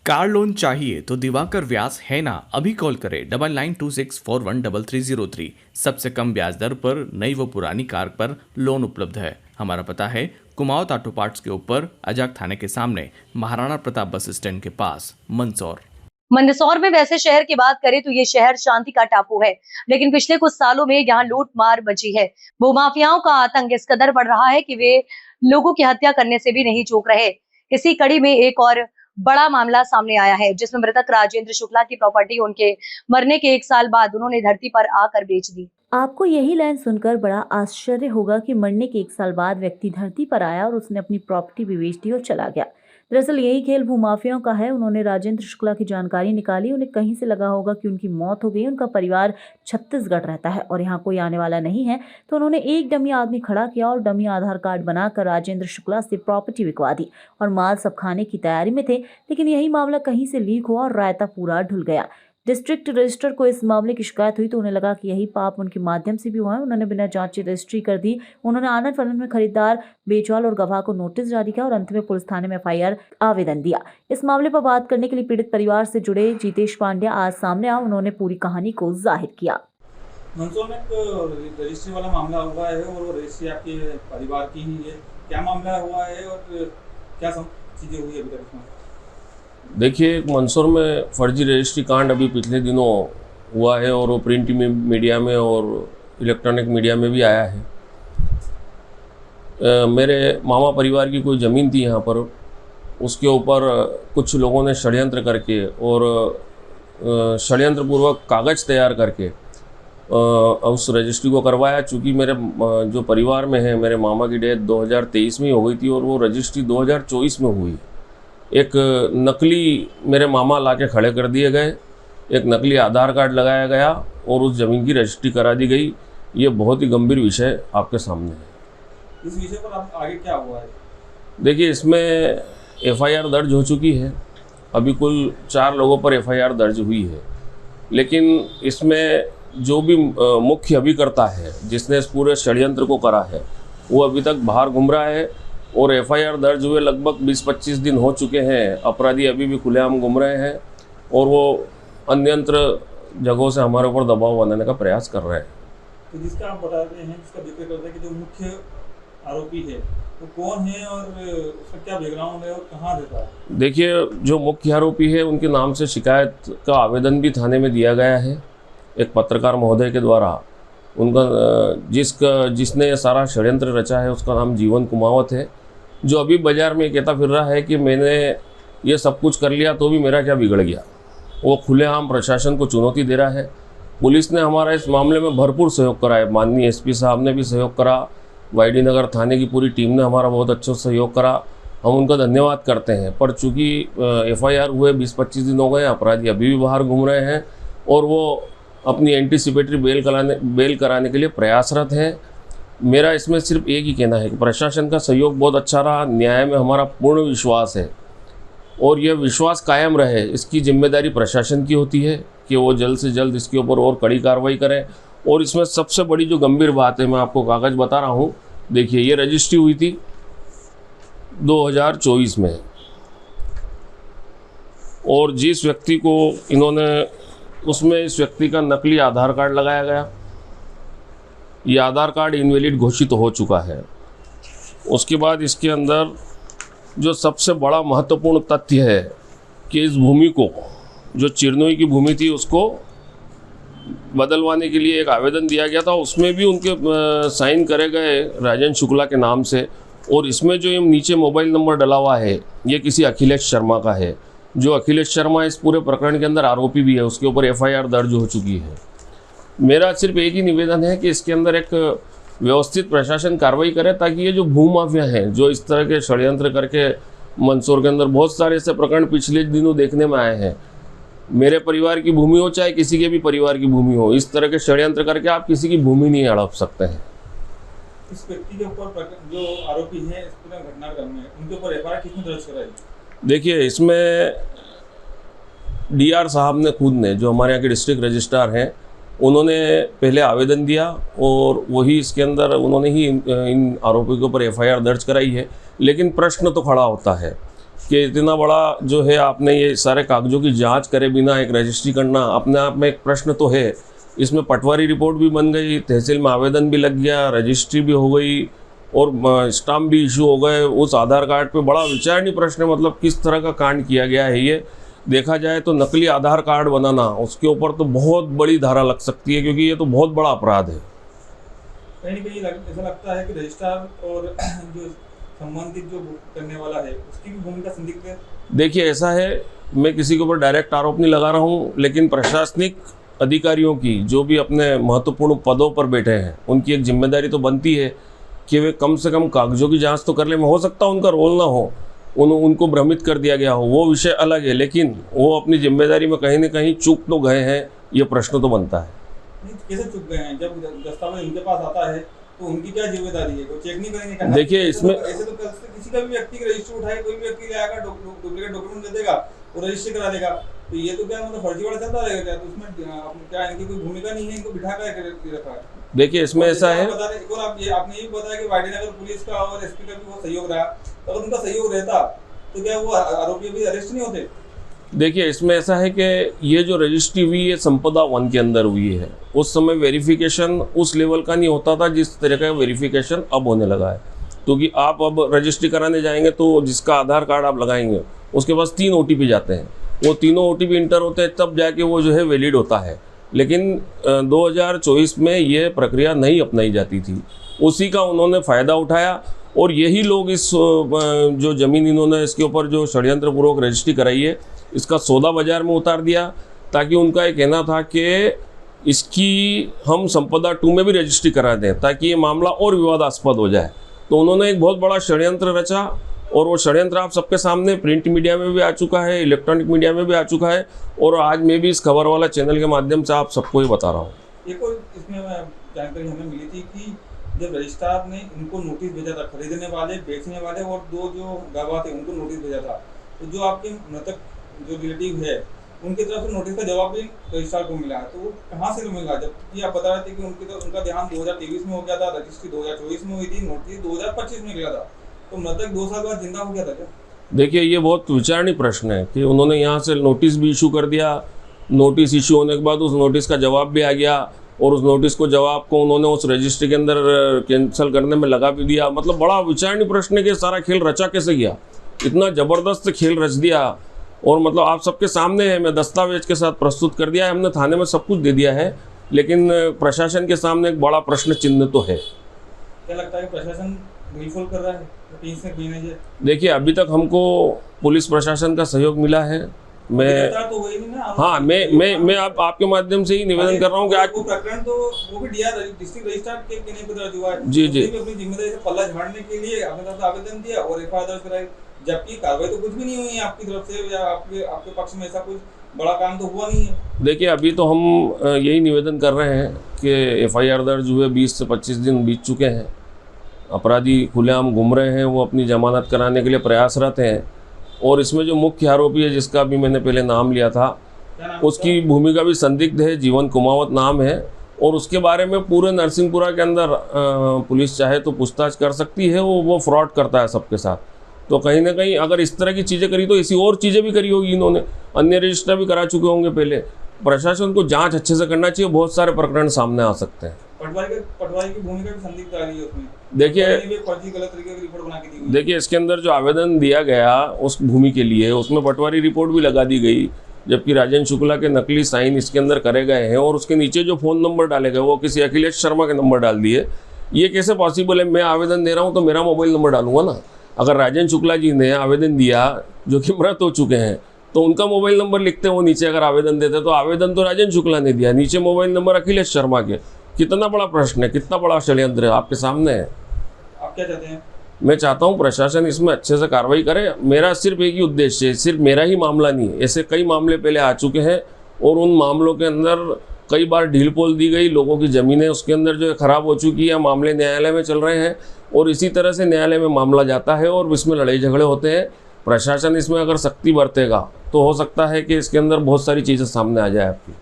Car loan चाहिए तो दिवाकर व्यास है ना, अभी कॉल करें 9926413303। सबसे कम ब्याज दर पर नई व पुरानी कार पर लोन उपलब्ध है। हमारा पता है कुमाऊं ऑटो पार्ट्स के ऊपर, अजाक थाने के सामने, महाराणा प्रताप बस स्टैंड के पास, मंदसौर। मंदसौर में वैसे शहर की बात करें तो ये शहर शांति का टापू है, लेकिन पिछले कुछ सालों में यहाँ लूट मार मची है। भूमाफियाओं का आतंक इस कदर बढ़ रहा है कि वे लोगों की हत्या करने से भी नहीं चूक रहे। इसी कड़ी में एक और बड़ा मामला सामने आया है, जिसमें मृतक राजेंद्र शुक्ला की प्रॉपर्टी उनके मरने के 1 साल बाद उन्होंने धरती पर आकर बेच दी। आपको यही लाइन सुनकर बड़ा आश्चर्य होगा कि मरने के 1 साल बाद व्यक्ति धरती पर आया और उसने अपनी प्रॉपर्टी भी बेच दी और चला गया। दरअसल यही खेल भूमाफियाओं का है। उन्होंने राजेंद्र शुक्ला की जानकारी निकाली। उन्हें कहीं से लगा होगा कि उनकी मौत हो गई। उनका परिवार छत्तीसगढ़ रहता है और यहाँ कोई आने वाला नहीं है, तो उन्होंने एक डमी आदमी खड़ा किया और डमी आधार कार्ड बनाकर राजेंद्र शुक्ला से प्रॉपर्टी बिकवा दी और माल सब खाने की तैयारी में थे। लेकिन यही मामला कहीं से लीक हुआ और रायता पूरा ढुल गया। डिस्ट्रिक्ट रजिस्ट्रार को इस मामले की शिकायत हुई तो उन्हें लगा कि यही पाप उनके माध्यम से भी हुआ है। उन्होंने बिना जांचे रजिस्ट्री कर दी। उन्होंने आनंद फनन में खरीदार, बेचवाल और गवाह को नोटिस जारी किया और अंत में पुलिस थाने में FIR आवेदन दिया। इस मामले पर बात करने के लिए पीड़ित परिवार से जुड़े जीतेश पांड्या आज सामने आए। उन्होंने पूरी कहानी को जाहिर किया। मंदसौर में एक रजिस्ट्री वाला मामला हुआ है और वो रजिस्ट्री आपके परिवार की ही है। क्या मामला हुआ है और क्या चीज़ें हुई अभी तक इसमें? देखिए, मंदसौर में फर्जी रजिस्ट्री कांड अभी पिछले दिनों हुआ है और वो प्रिंट मीडिया में और इलेक्ट्रॉनिक मीडिया में भी आया है। मेरे मामा परिवार की कोई ज़मीन थी यहाँ पर, उसके ऊपर कुछ लोगों ने षड्यंत्र करके और षड्यंत्रपूर्वक कागज़ तैयार करके उस रजिस्ट्री को करवाया। चूँकि मेरे जो परिवार में है, मेरे मामा की डेथ 2023 में हो गई थी और वो रजिस्ट्री 2024 में हुई। एक नकली मेरे मामा लाके खड़े कर दिए गए, एक नकली आधार कार्ड लगाया गया और उस ज़मीन की रजिस्ट्री करा दी गई। ये बहुत ही गंभीर विषय आपके सामने है। इस विषय पर आप आगे क्या हुआ है? देखिए, इसमें FIR दर्ज हो चुकी है। अभी कुल 4 लोगों पर FIR दर्ज हुई है, लेकिन इसमें जो भी मुख्य अभिकर्ता है, जिसने इस पूरे षड्यंत्र को करा है, वो अभी तक बाहर घूम रहा है और FIR दर्ज हुए लगभग 20-25 दिन हो चुके हैं। अपराधी अभी भी खुलेआम घूम रहे हैं और वो अन्यंत्र जगहों से हमारे ऊपर दबाव बनाने का प्रयास कर रहे हैं। तो जिसका आप बता रहे हैं, जिसका जिक्र करते हैं कि जो मुख्य आरोपी है वो कौन है और उसका क्या बैकग्राउंड है और कहाँ रहता है? देखिए, जो मुख्य आरोपी है उनके नाम से शिकायत का आवेदन भी थाने में दिया गया है एक पत्रकार महोदय के द्वारा। उनका जिसने सारा षड्यंत्र रचा है उसका नाम जीवन कुमावत है, जो अभी बाज़ार में कहता फिर रहा है कि मैंने ये सब कुछ कर लिया तो भी मेरा क्या बिगड़ गया। वो खुलेआम प्रशासन को चुनौती दे रहा है। पुलिस ने हमारा इस मामले में भरपूर सहयोग करा है। माननीय SP साहब ने भी सहयोग करा, YD नगर थाने की पूरी टीम ने हमारा बहुत अच्छा सहयोग करा। हम उनका धन्यवाद करते हैं। पर चूँकि FIR हुए 20-25 दिन हो गए, अपराधी अभी भी बाहर घूम रहे हैं और वो अपनी एंटीसिपेटरी बेल कराने के लिए प्रयासरत हैं। मेरा इसमें सिर्फ एक ही कहना है कि प्रशासन का सहयोग बहुत अच्छा रहा। न्याय में हमारा पूर्ण विश्वास है और यह विश्वास कायम रहे, इसकी जिम्मेदारी प्रशासन की होती है कि वो जल्द से जल्द इसके ऊपर और कड़ी कार्रवाई करें। और इसमें सबसे बड़ी जो गंभीर बात है, मैं आपको कागज़ बता रहा हूँ। देखिए, ये रजिस्ट्री हुई थी 2024 में और जिस व्यक्ति को इन्होंने उसमें इस व्यक्ति का नकली आधार कार्ड लगाया गया। ये आधार कार्ड इनवैलिड घोषित हो चुका है। उसके बाद इसके अंदर जो सबसे बड़ा महत्वपूर्ण तथ्य है कि इस भूमि को, जो चिरनोई की भूमि थी, उसको बदलवाने के लिए एक आवेदन दिया गया था। उसमें भी उनके साइन करे गए राजेंद्र शुक्ला के नाम से। और इसमें जो ये नीचे मोबाइल नंबर डला हुआ है, ये किसी अखिलेश शर्मा का है। जो अखिलेश शर्मा इस पूरे प्रकरण के अंदर आरोपी भी है, उसके ऊपर FIR दर्ज हो चुकी है। मेरा सिर्फ एक ही निवेदन है कि इसके अंदर एक व्यवस्थित प्रशासन कार्रवाई करे, ताकि ये जो भूमाफिया हैं, जो इस तरह के षड्यंत्र करके मंदसौर के अंदर बहुत सारे ऐसे प्रकरण पिछले दिनों देखने में आए हैं। मेरे परिवार की भूमि हो चाहे किसी के भी परिवार की भूमि हो, इस तरह के षड्यंत्र करके आप किसी की भूमि नहीं हड़प सकते हैं। इस व्यक्ति के ऊपर जो आरोपी हैं इस पूरे घटनाक्रम में, उनके ऊपर FIR किसने दर्ज कराई? देखिए, इसमें DR साहब ने खुद ने, जो हमारे यहाँ के डिस्ट्रिक्ट रजिस्ट्रार हैं, उन्होंने पहले आवेदन दिया और वही इसके अंदर उन्होंने ही इन आरोपियों के ऊपर FIR दर्ज कराई है। लेकिन प्रश्न तो खड़ा होता है कि इतना बड़ा जो है आपने ये सारे कागजों की जांच करे बिना एक रजिस्ट्री करना अपने आप में एक प्रश्न तो है। इसमें पटवारी रिपोर्ट भी बन गई, तहसील में आवेदन भी लग गया, रजिस्ट्री भी हो गई और स्टाम्प भी इशू हो गए। उस आधार कार्ड पे बड़ा विचारणीय प्रश्न है, मतलब किस तरह का कांड किया गया है। ये देखा जाए तो नकली आधार कार्ड बनाना, उसके ऊपर तो बहुत बड़ी धारा लग सकती है, क्योंकि ये तो बहुत बड़ा अपराध है। कहीं न कहीं ऐसा लगता है कि रजिस्ट्रार और जो संबंधित जो करने वाला है उसकी भी भूमिका संदिग्ध है। देखिए ऐसा है, मैं किसी के ऊपर डायरेक्ट आरोप नहीं लगा रहा हूँ, लेकिन प्रशासनिक अधिकारियों की जो भी अपने महत्वपूर्ण पदों पर बैठे हैं उनकी एक जिम्मेदारी तो बनती है कि वे कम से कम कागजों की जांच तो कर ले। हो सकता है उनका रोल ना हो, उनको भ्रमित कर दिया गया हो, वो विषय अलग है, लेकिन वो अपनी जिम्मेदारी में कहीं ना कहीं चूक तो गए हैं, ये प्रश्न तो बनता है। कैसे चुप गए हैं? जब दस्तावेज उनके पास आता है तो उनकी क्या जिम्मेदारी है? वो चेक नहीं करेंगे? देखिए इसमें ऐसे तो किसी का भी व्यक्ति रजिस्टर उठाए, कोई भी व्यक्ति ले आएगा, डुप्लीकेट डॉक्यूमेंट दे देगा और रजिस्टर करा देगा, तो ये तो क्या मतलब फर्जीवाड़ा चलता रहेगा? तो उसमें क्या इनकी कोई भूमिका नहीं है? इनको बिठा कर रखा है। देखिए इसमें ऐसा है, और आपने ये बताया कि वाडी नगर पुलिस का और एसपी का भी बहुत सहयोग रहा, तो अगर उनका सहयोग रहता तो क्या वो आरोपी भी अरेस्ट नहीं होते? देखिए इसमें ऐसा है कि ये जो रजिस्ट्री हुई है संपदा वन के अंदर हुई है। उस समय वेरिफिकेशन उस लेवल का नहीं होता था जिस तरह का वेरिफिकेशन अब होने लगा है, क्योंकि आप अब रजिस्ट्री कराने जाएंगे तो जिसका आधार कार्ड आप लगाएंगे उसके पास 3 OTP जाते हैं, वो तीनों OTP इंटर होते हैं, तब जाके वो जो है वैलिड होता है। लेकिन 2024 में ये प्रक्रिया नहीं अपनाई जाती थी, उसी का उन्होंने फ़ायदा उठाया और यही लोग इस जो ज़मीन इन्होंने इसके ऊपर जो षड्यंत्रपूर्वक रजिस्ट्री कराई है इसका सौदा बाजार में उतार दिया, ताकि उनका ये कहना था कि इसकी हम संपदा 2 में भी रजिस्ट्री करा दें ताकि ये मामला और विवादास्पद हो जाए। तो उन्होंने एक बहुत बड़ा षड्यंत्र रचा और वो षड्यंत्र आप सबके सामने प्रिंट मीडिया में भी आ चुका है, इलेक्ट्रॉनिक मीडिया में भी आ चुका है और आज मैं भी इस खबर वाला चैनल के माध्यम से आप सबको ही बता रहा हूँ। एक और इसमें जानकारी हमें मिली थी कि जब रजिस्ट्रार ने इनको नोटिस भेजा था, खरीदने वाले, बेचने वाले और 2 जो गवाह थे उनको नोटिस भेजा था, तो जो आपके मृतक जो रिलेटिव है उनकी तरफ से नोटिस का जवाब भी रजिस्ट्रार को मिला है, तो वो कहाँ से मिला? जबकि आप बता रहे थे कि उनका देहांत 2023 में हो गया था, रजिस्ट्री 2024 में हुई थी, नोटिस 2025 में निकला था, तो मृतक 2 साल बाद जिंदा हो गया था क्या? देखिए ये बहुत विचारणीय प्रश्न है कि उन्होंने यहाँ से नोटिस भी इशू कर दिया, नोटिस इशू होने के बाद उस नोटिस का जवाब भी आ गया और उस नोटिस को जवाब को उन्होंने उस रजिस्ट्री के अंदर कैंसिल करने में लगा भी दिया। मतलब बड़ा विचारणीय प्रश्न है कि सारा खेल रचा कैसे गया, इतना ज़बरदस्त खेल रच दिया। और मतलब आप सबके सामने है, मैं दस्तावेज के साथ प्रस्तुत कर दिया है, हमने थाने में सब कुछ दे दिया है, लेकिन प्रशासन के सामने एक बड़ा प्रश्न चिन्ह तो है। क्या लगता है कि प्रशासन बिल्कुल कर रहा है? देखिए अभी तक हमको पुलिस प्रशासन का सहयोग मिला है। मैं तो वही नहीं ना, हाँ मैं आपके माध्यम से ही निवेदन कर रहा हूँ कि आज वो प्रकरण तो वो भी डिस्ट्रिक्ट रजिस्ट्रार के कहने पर दर्ज हुआ है। जी अपनी जिम्मेदारी से पल्ला झाड़ने के लिए अपने तरफ से आवेदन दिया और FIR दर्ज कराई, जबकि कार्रवाई तो कुछ भी नहीं हुई है आपकी तरफ से या आपके पक्ष में ऐसा कुछ बड़ा काम तो हुआ नहीं है। देखिए अभी तो हम यही निवेदन कर रहे हैं कि FIR दर्ज हुए 20 से 25 दिन बीत चुके हैं, अपराधी खुलेआम घूम रहे हैं, वो अपनी जमानत कराने के लिए प्रयासरत हैं और इसमें जो मुख्य आरोपी है जिसका भी मैंने पहले नाम लिया था उसकी भूमिका भी संदिग्ध है, जीवन कुमावत नाम है और उसके बारे में पूरे नरसिंहपुरा के अंदर पुलिस चाहे तो पूछताछ कर सकती है। वो फ्रॉड करता है सबके साथ, तो कहीं ना कहीं अगर इस तरह की चीज़ें करी तो ऐसी और चीज़ें भी करी होगी, इन्होंने अन्य रजिस्टर भी करा चुके होंगे पहले। प्रशासन को जांच अच्छे से करना चाहिए, बहुत सारे प्रकरण सामने आ सकते हैं। पटवारी की भूमिका भी संदिग्ध आ रही है उसमें। देखिए गलत तरीके की रिपोर्ट बना के दी हुई। देखिए इसके अंदर जो आवेदन दिया गया उस भूमि के लिए उसमें पटवारी रिपोर्ट भी लगा दी गई, जबकि राजेंद्र शुक्ला के नकली साइन इसके अंदर करे गए हैं और उसके नीचे जो फ़ोन नंबर डाले गए वो किसी अखिलेश शर्मा के नंबर डाल दिए। ये कैसे पॉसिबल है? मैं आवेदन दे रहा हूँ तो मेरा मोबाइल नंबर डालूंगा ना। अगर राजेंद्र शुक्ला जी ने आवेदन दिया जो कि मृत हो चुके हैं तो उनका मोबाइल नंबर लिखते हैं वो नीचे, अगर आवेदन देते तो आवेदन तो राजेंद्र शुक्ला ने दिया, नीचे मोबाइल नंबर अखिलेश शर्मा के। कितना बड़ा प्रश्न है, कितना बड़ा षड्यंत्र है, आपके सामने है। आप क्या चाहते हैं? मैं चाहता हूं प्रशासन इसमें अच्छे से कार्रवाई करे। मेरा सिर्फ एक ही उद्देश्य है, सिर्फ मेरा ही मामला नहीं है, ऐसे कई मामले पहले आ चुके हैं और उन मामलों के अंदर कई बार ढील पोल दी गई, लोगों की ज़मीनें उसके अंदर जो है ख़राब हो चुकी है, मामले न्यायालय में चल रहे हैं और इसी तरह से न्यायालय में मामला जाता है और इसमें लड़ाई झगड़े होते हैं। प्रशासन इसमें अगर सख्ती बरतेगा तो हो सकता है कि इसके अंदर बहुत सारी चीज़ें सामने आ जाए आपकी।